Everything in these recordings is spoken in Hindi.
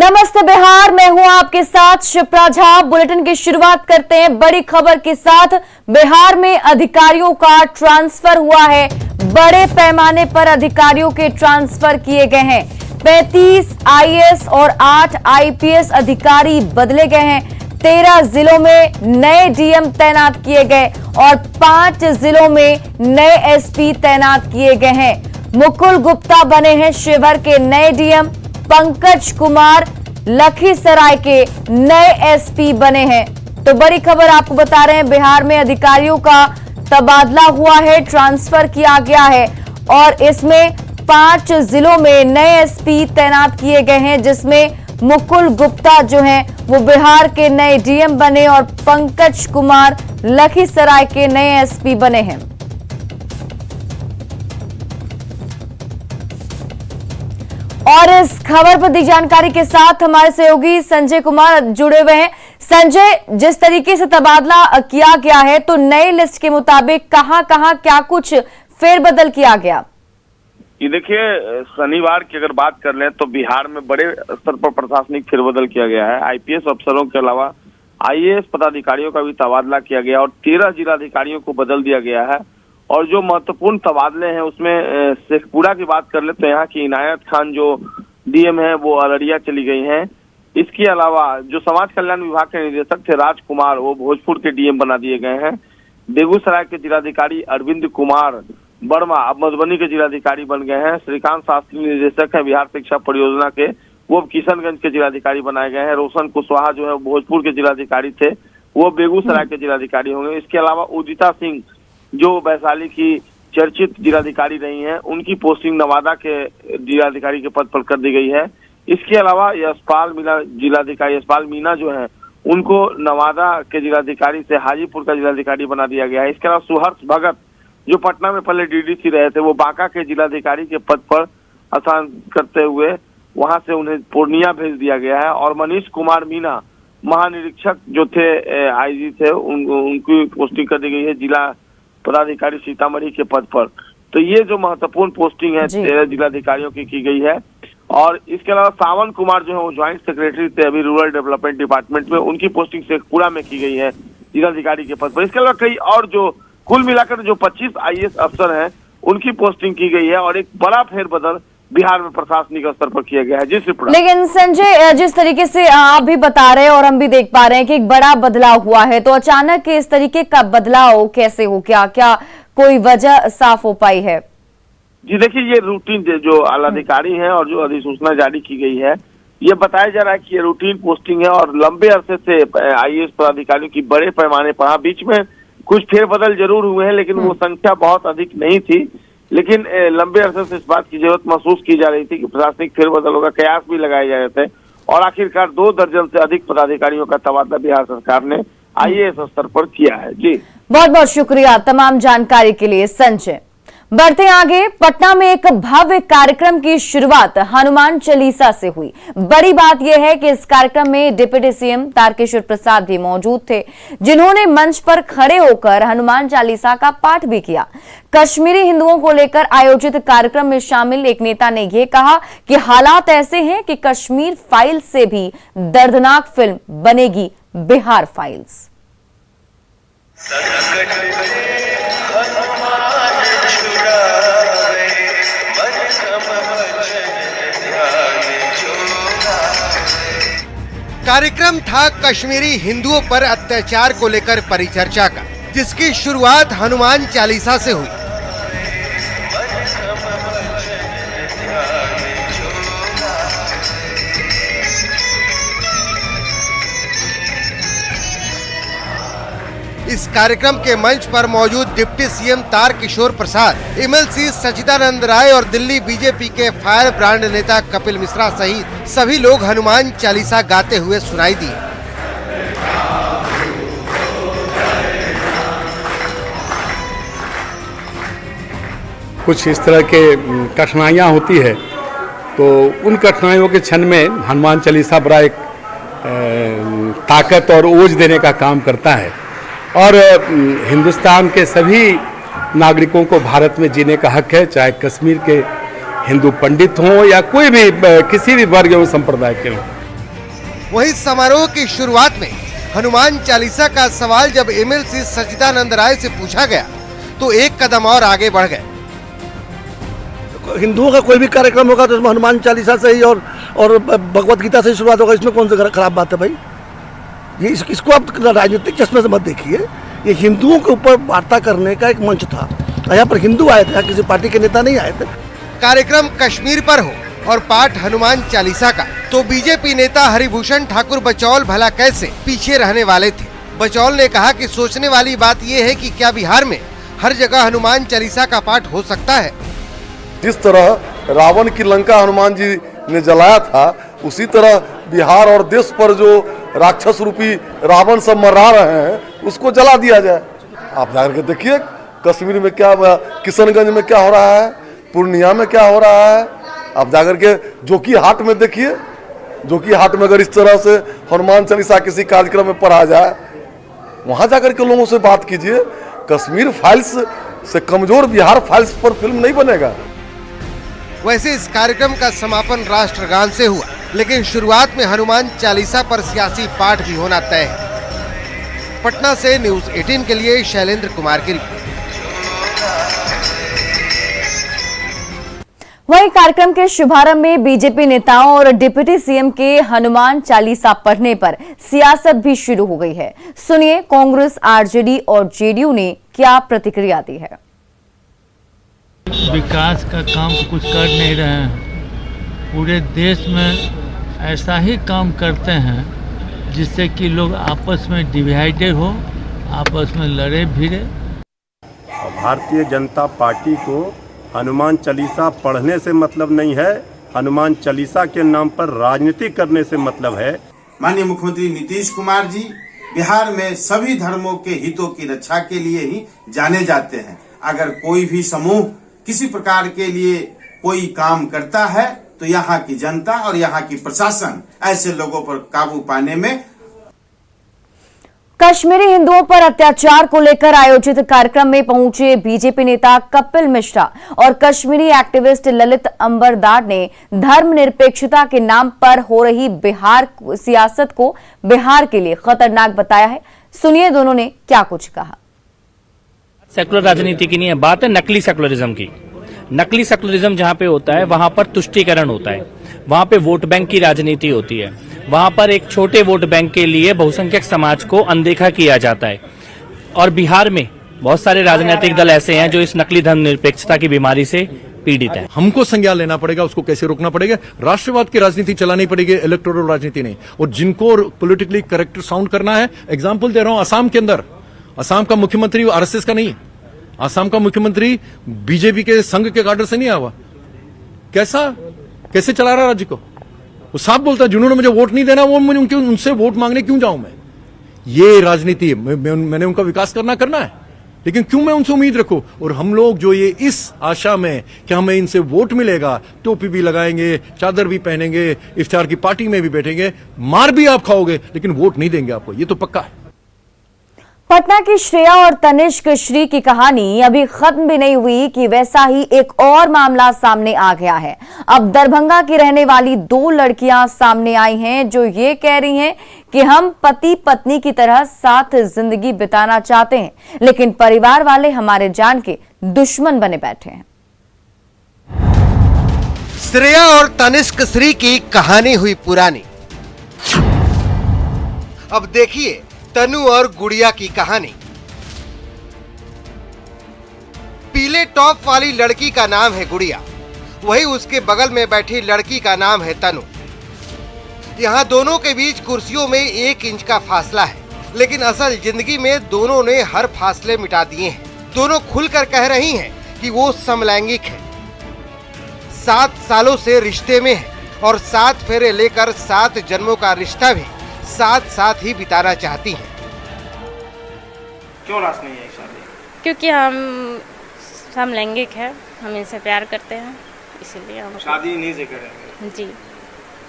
नमस्ते बिहार, मैं हूं आपके साथ शिप्रा झा। बुलेटिन की शुरुआत करते हैं बड़ी खबर के साथ। बिहार में अधिकारियों का ट्रांसफर हुआ है। बड़े पैमाने पर अधिकारियों के ट्रांसफर किए गए हैं। 35 आईएएस और 8 आईपीएस अधिकारी बदले गए हैं। 13 जिलों में नए डीएम तैनात किए गए और 5 जिलों में नए एसपी तैनात किए गए हैं। मुकुल गुप्ता बने हैं शिवहर के नए डीएम। पंकज कुमार लखीसराय के नए एसपी बने हैं। तो बड़ी खबर आपको बता रहे हैं, बिहार में अधिकारियों का तबादला हुआ है, ट्रांसफर किया गया है और इसमें 5 जिलों में नए एसपी तैनात किए गए हैं, जिसमें मुकुल गुप्ता जो हैं वो बिहार के नए डीएम बने और पंकज कुमार लखीसराय के नए एसपी बने हैं। और इस खबर पर दी जानकारी के साथ हमारे सहयोगी संजय कुमार जुड़े हुए हैं। संजय, जिस तरीके से तबादला किया गया है, तो नई लिस्ट के मुताबिक कहां-कहां क्या कुछ फेरबदल किया गया? ये देखिए, शनिवार की अगर बात कर लें तो बिहार में बड़े स्तर पर प्रशासनिक फेरबदल किया गया है। आईपीएस अफसरों के अलावा आईएएस पदाधिकारियों का भी तबादला किया गया और 13 जिलाधिकारियों को बदल दिया गया है। और जो महत्वपूर्ण तबादले हैं उसमें शेखपुरा की बात कर ले तो यहाँ की इनायत खान जो डीएम है वो अररिया चली गई हैं। इसके अलावा जो समाज कल्याण विभाग के निदेशक थे राजकुमार, वो भोजपुर के डीएम बना दिए गए हैं। बेगूसराय के जिलाधिकारी अरविंद कुमार वर्मा अब मधुबनी के जिलाधिकारी बन गए हैं। श्रीकांत शास्त्री निदेशक है बिहार शिक्षा परियोजना के, वो किशनगंज के जिलाधिकारी बनाए गए हैं। रोशन कुशवाहा जो है भोजपुर के जिलाधिकारी थे, वो बेगूसराय के जिलाधिकारी होंगे। इसके अलावा उदिता सिंह जो वैशाली की चर्चित जिलाधिकारी रही हैं, उनकी पोस्टिंग नवादा के जिलाधिकारी के पद पर कर दी गई है। इसके अलावा यशपाल मीना जिलाधिकारी यशपाल मीना जो है उनको नवादा के जिलाधिकारी से हाजीपुर का जिलाधिकारी बना दिया गया है। इसके अलावा सुहर्ष भगत जो पटना में पहले डीडीसी रहे थे, वो बांका के जिलाधिकारी के पद पर आसान करते हुए वहां से उन्हें पूर्णिया भेज दिया गया है। और मनीष कुमार मीना महानिरीक्षक जो थे आईजी थे, उनकी पोस्टिंग कर दी गई है जिला पदाधिकारी सीतामढ़ी के पद पर। तो ये जो महत्वपूर्ण पोस्टिंग है 13 जिलाधिकारियों की गई है। और इसके अलावा सावन कुमार जो है वो ज्वाइंट सेक्रेटरी थे अभी रूरल डेवलपमेंट डिपार्टमेंट में, उनकी पोस्टिंग शेखपुरा में की गई है जिलाधिकारी के पद पर। इसके अलावा कई और जो कुल मिलाकर जो 25 आईएएस अफसर हैं उनकी पोस्टिंग की गई है और एक बड़ा फेरबदल बिहार में प्रशासनिक स्तर पर किया गया है। जी श्री। लेकिन संजय, जिस तरीके से आप भी बता रहे हैं और हम भी देख पा रहे हैं कि एक बड़ा बदलाव हुआ है, तो अचानक इस तरीके का बदलाव कैसे हो गया? क्या कोई वजह साफ हो पाई है? जी देखिए, ये रूटीन जो आलाधिकारी हैं और जो अधिसूचना जारी की गई है, ये बताया जा रहा है कि ये रूटीन पोस्टिंग है और लंबे अरसे से आईएएस पदाधिकारियों की बड़े पैमाने पर, बीच में कुछ फेरबदल जरूर हुए हैं लेकिन वो संख्या बहुत अधिक नहीं थी। लेकिन लंबे अरसे से इस बात की जरूरत महसूस की जा रही थी कि प्रशासनिक फेरबदलों का कयास भी लगाए जा रहे थे और आखिरकार 2 दर्जन से अधिक पदाधिकारियों का तबादला बिहार सरकार ने आईएएस स्तर पर किया है। जी बहुत बहुत शुक्रिया तमाम जानकारी के लिए संजय। बढ़ते आगे, पटना में एक भव्य कार्यक्रम की शुरुआत हनुमान चालीसा से हुई। बड़ी बात यह है कि इस कार्यक्रम में डिप्टी सीएम तारकिशोर प्रसाद भी मौजूद थे, जिन्होंने मंच पर खड़े होकर हनुमान चालीसा का पाठ भी किया। कश्मीरी हिंदुओं को लेकर आयोजित कार्यक्रम में शामिल एक नेता ने यह कहा कि हालात ऐसे हैं कि कश्मीर फाइल्स से भी दर्दनाक फिल्म बनेगी, बिहार फाइल्स। कार्यक्रम था कश्मीरी हिंदुओं पर अत्याचार को लेकर परिचर्चा का, जिसकी शुरुआत हनुमान चालीसा से हुई। इस कार्यक्रम के मंच पर मौजूद deputy CM Tarkishore Prasad, MLC Sachidanand राय और दिल्ली बीजेपी के फायर ब्रांड नेता कपिल मिश्रा सहित सभी लोग हनुमान चालीसा गाते हुए सुनाई दिए। कुछ इस तरह के कठिनाइयाँ होती है, तो उन कठिनाइयों के क्षण में हनुमान चालीसा बड़ा एक ताकत और ओज देने का काम करता है और हिंदुस्तान के सभी नागरिकों को भारत में जीने का हक है, चाहे कश्मीर के हिंदू पंडित हों या कोई भी किसी भी वर्ग एवं संप्रदाय के हों। वहीं समारोह की शुरुआत में हनुमान चालीसा का सवाल जब एमएलसी सच्चिदानंद राय से पूछा गया तो एक कदम और आगे बढ़ गए। हिंदुओं का कोई भी कार्यक्रम होगा तो इसमें हनुमान चालीसा से ही और भगवत गीता से ही शुरुआत होगा, इसमें कौन सी खराब बात है भाई? ये इसको आप राजनीतिक चश्मे से मत देखिए। ये हिंदुओं के ऊपर वार्ता करने का एक मंच था। यहाँ पर हिंदू आए थे, किसी पार्टी के नेता नहीं आए थे। कार्यक्रम कश्मीर पर हो और पाठ हनुमान चालीसा का तो बीजेपी नेता हरिभूषण ठाकुर बचौल भला कैसे पीछे रहने वाले थे। बचौल ने कहा कि सोचने वाली बात यह है कि क्या बिहार में हर जगह हनुमान चालीसा का पाठ हो सकता है? जिस तरह रावण की लंका हनुमान जी ने जलाया था, उसी तरह बिहार और देश पर जो राक्षस रूपी रावण सब मरा रहे हैं उसको जला दिया जाए। आप जाकर के देखिए कश्मीर में क्या, किशनगंज में क्या हो रहा है, पूर्णिया में क्या हो रहा है। आप जाकर के जोकी हाट में देखिए, जोकी हाट में अगर इस तरह से हनुमान चालीसा किसी कार्यक्रम में पढ़ा जाए, वहां जाकर के लोगों से बात कीजिए। कश्मीर फाइल्स से कमजोर बिहार फाइल्स पर फिल्म नहीं बनेगा। वैसे इस कार्यक्रम का समापन राष्ट्रगान से हुआ, लेकिन शुरुआत में हनुमान चालीसा पर सियासी पाठ भी होना तय है। पटना से न्यूज़ 18 के लिए शैलेंद्र कुमार की रिपोर्ट। वहीं कार्यक्रम के शुभारंभ में बीजेपी नेताओं और डिप्टी सीएम के हनुमान चालीसा पढ़ने पर सियासत भी शुरू हो गई है। सुनिए कांग्रेस, आरजेडी और जेडीयू ने क्या प्रतिक्रिया दी है। विकास का काम कुछ कर नहीं रहे हैं। पूरे देश में ऐसा ही काम करते हैं जिससे कि लोग आपस में डिवाइडेड हो, आपस में लड़े भिड़े। भारतीय जनता पार्टी को हनुमान चालीसा पढ़ने से मतलब नहीं है, हनुमान चालीसा के नाम पर राजनीति करने से मतलब है। माननीय मुख्यमंत्री नीतीश कुमार जी बिहार में सभी धर्मों के हितों की रक्षा के लिए ही जाने जाते हैं। अगर कोई भी समूह किसी प्रकार के लिए कोई काम करता है तो यहाँ की जनता और यहाँ की प्रशासन ऐसे लोगों पर काबू पाने में। कश्मीरी हिंदुओं पर अत्याचार को लेकर आयोजित कार्यक्रम में पहुंचे बीजेपी नेता कपिल मिश्रा और कश्मीरी एक्टिविस्ट ललित अंबरदार ने धर्मनिरपेक्षता के नाम पर हो रही बिहार सियासत को बिहार के लिए खतरनाक बताया है। सुनिए दोनों ने क्या कुछ कहा। सेकुलर राजनीति की नहीं है, बात है नकली सेकुलरिज्म की। नकली सेकुलरिज्म जहाँ पे होता है वहां पर तुष्टीकरण होता है, वहां पे वोट बैंक की राजनीति होती है, वहां पर एक छोटे वोट बैंक के लिए बहुसंख्यक समाज को अनदेखा किया जाता है। और बिहार में बहुत सारे राजनीतिक दल ऐसे हैं जो इस नकली धर्मनिरपेक्षता की बीमारी से पीड़ित है। हमको संज्ञान लेना पड़ेगा, उसको कैसे रोकना पड़ेगा। राष्ट्रवाद की राजनीति चलानी पड़ेगी, इलेक्टोरल राजनीति नहीं। और जिनको पॉलिटिकली करेक्ट साउंड करना है, एग्जाम्पल दे रहा हूं, असम के अंदर असम का मुख्यमंत्री आरएसएस का नहीं, असम का मुख्यमंत्री बीजेपी के संघ के काडर से नहीं आया हुआ। कैसे चला रहा राज्य को? वो साफ बोलता है जिन्होंने मुझे वोट नहीं देना वो मुझे उनसे वोट मांगने क्यों जाऊं मैं? ये राजनीति मैंने उनका विकास करना है, लेकिन क्यों मैं उनसे उम्मीद रखूं? और हम लोग जो ये इस आशा में कि हमें इनसे वोट मिलेगा, टोपी भी लगाएंगे, चादर भी पहनेंगे, इफ्तार की पार्टी में भी बैठेंगे, मार भी आप खाओगे लेकिन वोट नहीं देंगे आपको, ये तो पक्का है। पटना की श्रेया और तनिष्क श्री की कहानी अभी खत्म भी नहीं हुई कि वैसा ही एक और मामला सामने आ गया है। अब दरभंगा की रहने वाली 2 लड़कियां सामने आई हैं जो ये कह रही हैं कि हम पति पत्नी की तरह साथ जिंदगी बिताना चाहते हैं, लेकिन परिवार वाले हमारे जान के दुश्मन बने बैठे हैं। श्रेया और तनिष्क श्री की कहानी हुई पुरानी। अब देखिए तनु और गुड़िया की कहानी। पीले टॉप वाली लड़की का नाम है गुड़िया, वही उसके बगल में बैठी लड़की का नाम है तनु। यहाँ दोनों के बीच कुर्सियों में 1 इंच का फासला है, लेकिन असल जिंदगी में दोनों ने हर फासले मिटा दिए हैं। दोनों खुलकर कह रही हैं कि वो समलैंगिक है। 7 सालों से रिश्ते में है और 7 फेरे लेकर 7 जन्मों का रिश्ता भी साथ ही बिताना चाहती हैं। क्यों रास नहीं है शादी? क्योंकि हम समलैंगिक है, हम इनसे प्यार करते हैं, इसीलिए हम शादी नहीं से करेंगे। जी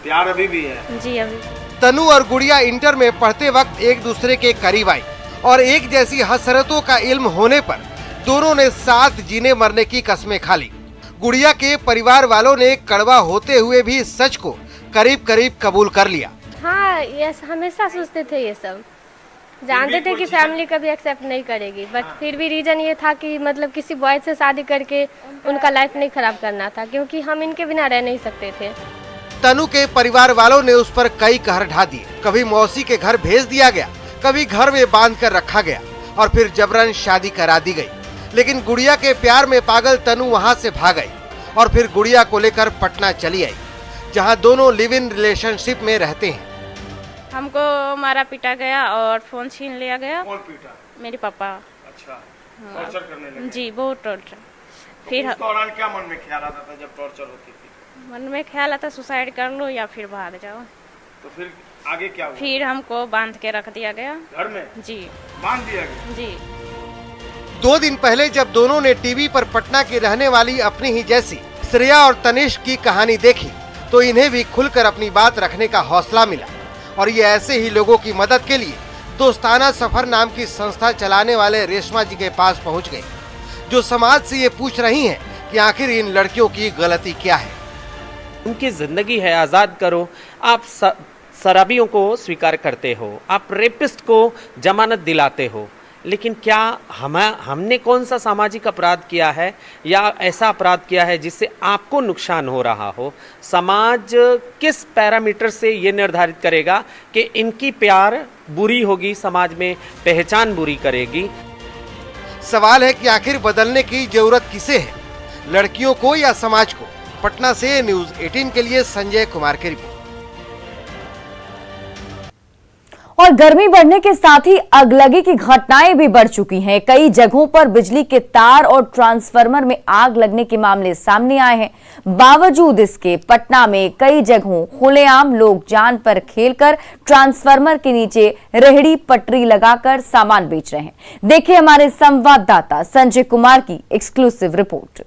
प्यार अभी भी है? जी अभी। तनु और गुड़िया इंटर में पढ़ते वक्त एक दूसरे के करीब आई और एक जैसी हसरतों का इल्म होने पर दोनों ने साथ जीने मरने की कस्में खा ली। गुड़िया के परिवार वालों ने कड़वा होते हुए भी सच को करीब करीब कबूल कर लिया। हाँ, ये हमेशा सोचते थे, ये सब जानते थे कि फैमिली कभी एक्सेप्ट नहीं करेगी, बट फिर भी रीजन ये था कि मतलब किसी बॉय से शादी करके उनका लाइफ नहीं खराब करना था, क्योंकि हम इनके बिना रह नहीं सकते थे। तनु के परिवार वालों ने उस पर कई कहर ढा दिए। कभी मौसी के घर भेज दिया गया, कभी घर में बांध कर रखा गया और फिर जबरन शादी करा दी गई। लेकिन गुड़िया के प्यार में पागल तनु वहां से भाग आई और फिर गुड़िया को लेकर पटना चली आई, जहां दोनों लिव इन रिलेशनशिप में रहते हैं। हमको मारा पीटा गया और फोन छीन लिया गया। कौन पीटा? मेरे पापा। अच्छा, टॉर्चर करने लगे? जी, बहुत टॉर्चर। फिर उस दौरान क्या मन में ख्याल आता था जब टॉर्चर होती थी? मन में ख्याल आता सुसाइड कर लो या फिर भाग जाओ। तो फिर आगे क्या हुआ? फिर हमको बांध के रख दिया गया घर में। जी, बांध दिया गया? जी। 2 दिन पहले जब दोनों ने टीवी पर पटना की रहने वाली अपनी ही जैसी श्रेया और तनिष्क की कहानी देखी तो इन्हें भी खुलकर अपनी बात रखने का हौसला मिला और ये ऐसे ही लोगों की मदद के लिए दोस्ताना सफर नाम की संस्था चलाने वाले रेशमा जी के पास पहुंच गए, जो समाज से ये पूछ रही हैं कि आखिर इन लड़कियों की गलती क्या है। उनकी जिंदगी है, आजाद करो। आप शराबियों को स्वीकार करते हो, आप रेपिस्ट को जमानत दिलाते हो, लेकिन क्या हमने कौन सा सामाजिक अपराध किया है या ऐसा अपराध किया है जिससे आपको नुकसान हो रहा हो? समाज किस पैरामीटर से ये निर्धारित करेगा कि इनकी प्यार बुरी होगी, समाज में पहचान बुरी करेगी? सवाल है कि आखिर बदलने की जरूरत किसे है, लड़कियों को या समाज को? पटना से न्यूज़ 18 के लिए संजय कुमार की रिपोर्ट। और गर्मी बढ़ने के साथ ही अगलगी की घटनाएं भी बढ़ चुकी हैं। कई जगहों पर बिजली के तार और ट्रांसफार्मर में आग लगने के मामले सामने आए हैं। बावजूद इसके पटना में कई जगहों खुलेआम लोग जान पर खेलकर ट्रांसफार्मर के नीचे रेहड़ी पटरी लगाकर सामान बेच रहे हैं। देखिए हमारे संवाददाता संजय कुमार की एक्सक्लूसिव रिपोर्ट।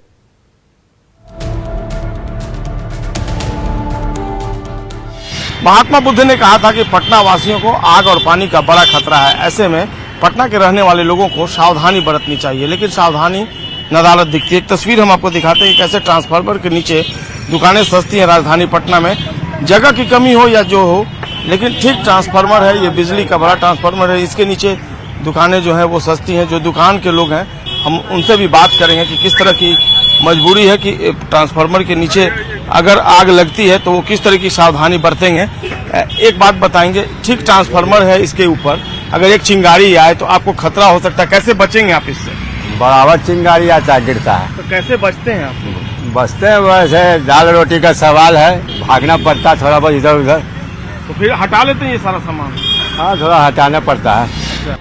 महात्मा बुद्ध ने कहा था कि पटना वासियों को आग और पानी का बड़ा खतरा है। ऐसे में पटना के रहने वाले लोगों को सावधानी बरतनी चाहिए, लेकिन सावधानी नदारत दिखती है। एक तस्वीर हम आपको दिखाते हैं कि कैसे ट्रांसफार्मर के नीचे दुकानें सस्ती हैं राजधानी पटना में। जगह की कमी हो या जो हो, लेकिन ठीक ट्रांसफार्मर है, ये बिजली का बड़ा ट्रांसफार्मर है, इसके नीचे दुकानें जो है वो सस्ती हैं। जो दुकान के लोग हैं हम उनसे भी बात करेंगे कि किस तरह की मजबूरी है कि ट्रांसफार्मर के नीचे अगर आग लगती है तो वो किस तरह की सावधानी बरतेंगे। एक बात बताएंगे, ठीक ट्रांसफार्मर है, इसके ऊपर अगर एक चिंगारी आए तो आपको खतरा हो सकता है, कैसे बचेंगे आप इससे? बराबर चिंगारी आता गिरता है तो कैसे बचते हैं आप? बचते हैं, वैसे दाल रोटी का सवाल है, भागना पड़ता है थोड़ा बहुत इधर उधर। तो फिर हटा लेते हैं ये सारा सामान? हाँ, थोड़ा हटाना पड़ता है।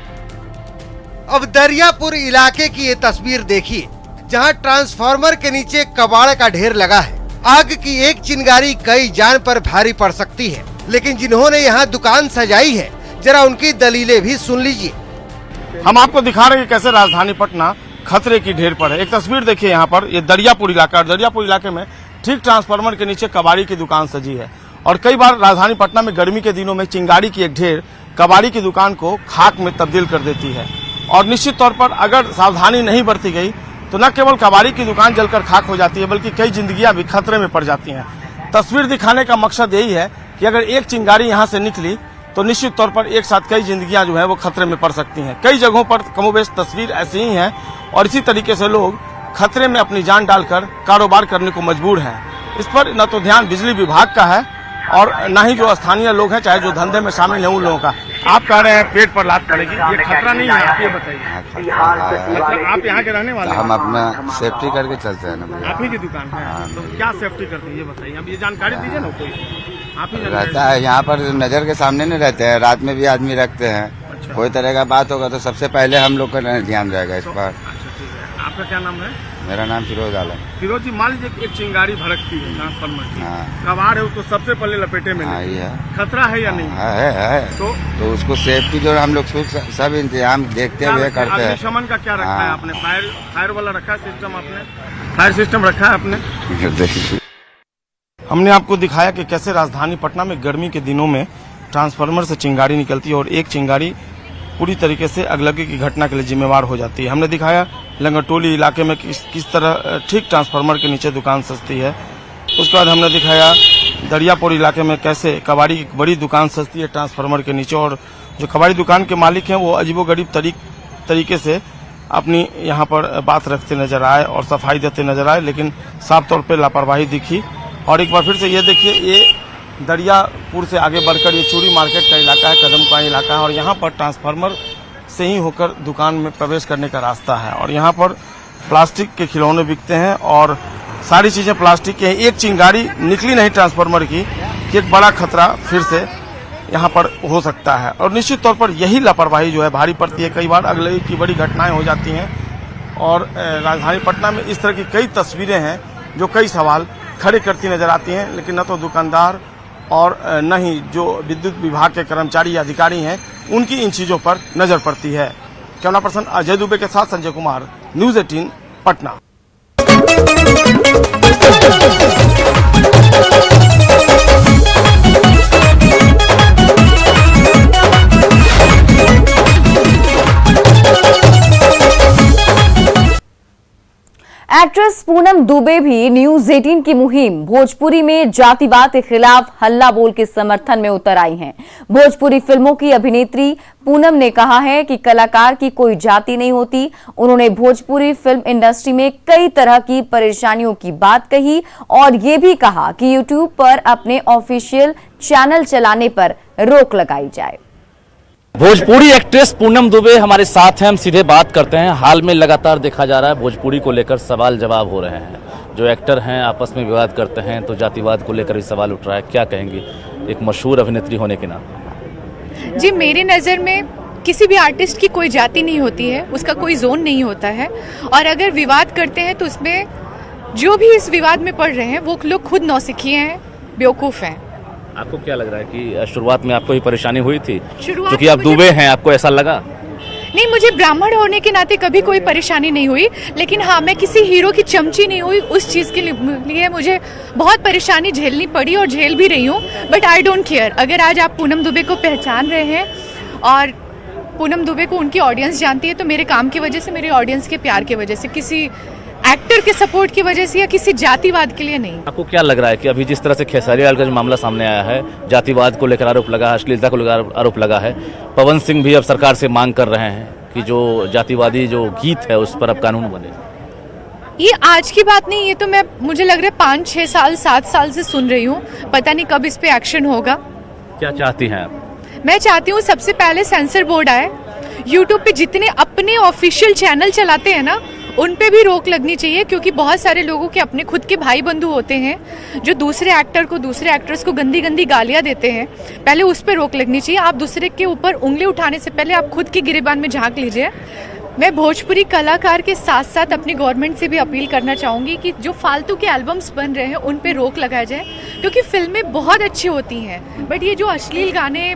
अब दरियापुर इलाके की ये तस्वीर देखिए, जहां ट्रांसफार्मर के नीचे कबाड़ का ढेर लगा है। आग की एक चिंगारी कई जान पर भारी पड़ सकती है, लेकिन जिन्होंने यहाँ दुकान सजाई है जरा उनकी दलीलें भी सुन लीजिए। हम आपको दिखा रहे हैं कैसे राजधानी पटना खतरे की ढेर पर है। एक तस्वीर देखिए यहाँ पर, ये दरियापुर इलाका, दरियापुर इलाके में ठीक ट्रांसफार्मर के नीचे कबाड़ी की दुकान सजी है। और कई बार राजधानी पटना में गर्मी के दिनों में चिंगारी की एक ढेर कबाड़ी की दुकान को खाक में तब्दील कर देती है। और निश्चित तौर पर अगर सावधानी नहीं बरती गई तो न केवल कबाड़ी की दुकान जलकर खाक हो जाती है, बल्कि कई जिंदगियां भी खतरे में पड़ जाती हैं। तस्वीर दिखाने का मकसद यही है कि अगर एक चिंगारी यहां से निकली तो निश्चित तौर पर एक साथ कई जिंदगियां जो है वो खतरे में पड़ सकती हैं। कई जगहों पर कमोबेश तस्वीर ऐसी ही है और इसी तरीके से लोग खतरे में अपनी जान डालकर कारोबार करने को मजबूर हैं। इस पर न तो ध्यान बिजली विभाग का है और न ही जो स्थानीय लोग हैं, चाहे जो धंधे में शामिल हैं उन लोगों का। आप कह रहे हैं पेट पर लात पड़ेगी, ये खतरा नहीं है, आप ये बताइए। मतलब आप यहाँ के रहने वाले? हम अपना सेफ्टी करके चलते हैं ना। आप ही की दुकान है, तो क्या सेफ्टी करते हैं ये बताइए। अब ये जानकारी दीजिए ना, कोई आप ही रहता है यहाँ पर, नजर के सामने नहीं रहते हैं, रात में भी आदमी रखते हैं। अच्छा। कोई तरह का बात होगा तो सबसे पहले हम लोग का ध्यान रहेगा इस पर। आपका क्या नाम है? मेरा नाम फिरोज आलम। फिरोज जी, मान लीजिए एक चिंगारी भड़कती है ट्रांसफार्मर की, कबाड़ है, उसको सबसे पहले लपेटे में है, खतरा है या नहीं? है। तो उसको सेफ्टी जो हम लोग सब इंतजाम देखते हुए करते हैं। अग्निशमन का क्या रखा है आपने? फायर वाला रखा है सिस्टम आपने? फायर सिस्टम रखा है आपने? हमने आपको दिखाया कि कैसे राजधानी पटना में गर्मी के दिनों में ट्रांसफार्मर से चिंगारी निकलती है और एक चिंगारी पूरी तरीके से अगलगी की घटना के लिए जिम्मेवार हो जाती है। हमने दिखाया लंगरटोली इलाके में किस तरह ठीक ट्रांसफार्मर के नीचे दुकान सस्ती है। उसके बाद हमने दिखाया दरियापुर इलाके में कैसे कबाड़ी एक बड़ी दुकान सस्ती है ट्रांसफार्मर के नीचे, और जो कबाड़ी दुकान के मालिक हैं वो अजीबोगरीब तरीके से अपनी यहाँ पर बात रखते नजर आए और सफाई देते नजर आए, लेकिन साफ तौर पे लापरवाही दिखी। और एक बार फिर से ये देखिए, ये दरियापुर से आगे बढ़कर ये चूड़ी मार्केट का इलाका है, कदम का इलाका है, और यहाँ पर ट्रांसफार्मर से ही होकर दुकान में प्रवेश करने का रास्ता है। और यहाँ पर प्लास्टिक के खिलौने बिकते हैं और सारी चीजें प्लास्टिक की हैं। एक चिंगारी निकली नहीं ट्रांसफार्मर की कि एक बड़ा खतरा फिर से यहाँ पर हो सकता है। और निश्चित तौर पर यही लापरवाही जो है भारी पड़ती है। कई बार अगले की बड़ी घटनाएं हो जाती हैं और राजधानी पटना में इस तरह की कई तस्वीरें हैं जो कई सवाल खड़े करती नजर आती हैं, लेकिन न तो दुकानदार और न ही जो विद्युत विभाग के कर्मचारी या अधिकारी हैं उनकी इन चीजों पर नजर पड़ती है। कैमरा पर्सन अजय दुबे के साथ संजय कुमार, न्यूज 18 पटना। एक्ट्रेस पूनम दुबे भी न्यूज 18 की मुहिम भोजपुरी में जातिवाद के खिलाफ हल्ला बोल के समर्थन में उतर आई हैं। भोजपुरी फिल्मों की अभिनेत्री पूनम ने कहा है कि कलाकार की कोई जाति नहीं होती। उन्होंने भोजपुरी फिल्म इंडस्ट्री में कई तरह की परेशानियों की बात कही और ये भी कहा कि यूट्यूब पर अपने ऑफिशियल चैनल चलाने पर रोक लगाई जाए। भोजपुरी एक्ट्रेस पूनम दुबे हमारे साथ हैं, हम सीधे बात करते हैं। हाल में लगातार देखा जा रहा है भोजपुरी को लेकर सवाल जवाब हो रहे हैं, जो एक्टर हैं आपस में विवाद करते हैं, तो जातिवाद को लेकर भी सवाल उठ रहा है। क्या कहेंगी एक मशहूर अभिनेत्री होने के नाते? जी, मेरी नज़र में किसी भी आर्टिस्ट की कोई जाति नहीं होती है, उसका कोई जोन नहीं होता है, और अगर विवाद करते हैं तो उसमें जो भी इस विवाद में पड़ रहे हैं वो लोग खुद नौसिखिए हैं, बेवकूफ़ हैं। आपको क्या लग रहा है कि शुरुआत में आपको ही परेशानी हुई थी क्योंकि आप मुझे दुबे हैं, आपको ऐसा लगा? नहीं, मुझे ब्राह्मण होने के नाते कभी कोई परेशानी नहीं हुई, लेकिन हाँ, मैं किसी हीरो की चमची नहीं हुई। उस चीज़ के लिए मुझे बहुत परेशानी झेलनी पड़ी और झेल भी रही हूँ, बट आई डोंट केयर। अगर आज आप पूनम दुबे को पहचान रहे हैं और पूनम दुबे को उनकी ऑडियंस जानती है, तो मेरे काम की वजह से, मेरे ऑडियंस के प्यार की वजह से, किसी एक्टर के सपोर्ट की वजह से या किसी जातिवाद के लिए नहीं। आपको क्या लग रहा है कि अभी जिस तरह से खेसारीलाल का जो मामला सामने आया है, जातिवाद को लेकर आरोप लगा है, अश्लीलता को लेकर आरोप लगा है, पवन सिंह भी अब सरकार से मांग कर रहे हैं कि जो जातिवादी जो गीत है उस पर अब कानून बने? ये आज की बात नहीं, ये तो मुझे लग रहा है 5-6 साल 7 साल से सुन रही हूँ। पता नहीं कब इस पे एक्शन होगा। क्या चाहती हैं आप? मैं चाहती हूँ सबसे पहले सेंसर बोर्ड आए, यूट्यूब पे जितने अपने ऑफिशियल चैनल चलाते हैं ना उन पे भी रोक लगनी चाहिए, क्योंकि बहुत सारे लोगों के अपने खुद के भाई बंधु होते हैं जो दूसरे एक्टर को, दूसरे एक्ट्रेस को गंदी गंदी गालियां देते हैं। पहले उस पे रोक लगनी चाहिए। आप दूसरे के ऊपर उंगली उठाने से पहले आप खुद के गिरेबान में झांक लीजिए। मैं भोजपुरी कलाकार के साथ साथ अपनी गवर्नमेंट से भी अपील करना चाहूँगी कि जो फालतू के एल्बम्स बन रहे हैं उन पे रोक लगाया जाए, क्योंकि फिल्में बहुत अच्छी होती हैं, बट ये जो अश्लील गाने,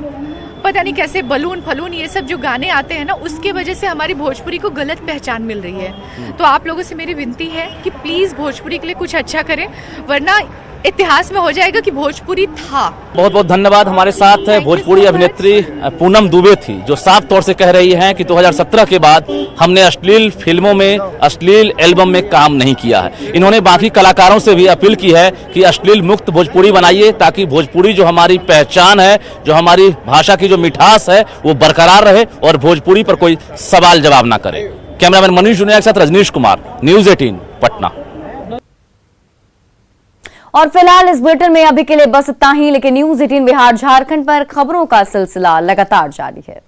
पता नहीं कैसे बलून फलून, ये सब जो गाने आते हैं ना, उसके वजह से हमारी भोजपुरी को गलत पहचान मिल रही है। तो आप लोगों से मेरी विनती है कि प्लीज़ भोजपुरी के लिए कुछ अच्छा करें, वरना इतिहास में हो जाएगा कि भोजपुरी था। बहुत बहुत धन्यवाद। हमारे साथ भोजपुरी अभिनेत्री पूनम दुबे थी, जो साफ तौर से कह रही हैं कि 2017 के बाद हमने अश्लील फिल्मों में, अश्लील एल्बम में काम नहीं किया है। इन्होंने बाकी कलाकारों से भी अपील की है कि अश्लील मुक्त भोजपुरी बनाइए, ताकि भोजपुरी जो हमारी पहचान है, जो हमारी भाषा की जो मिठास है, वो बरकरार रहे और भोजपुरी पर कोई सवाल जवाब ना करे। कैमरामैन मनीष जुनिया के साथ रजनीश कुमार, न्यूज 18 पटना। और फिलहाल इस बुलेटिन में अभी के लिए बस इतना ही, लेकिन न्यूज 18 बिहार झारखंड पर खबरों का सिलसिला लगातार जारी है।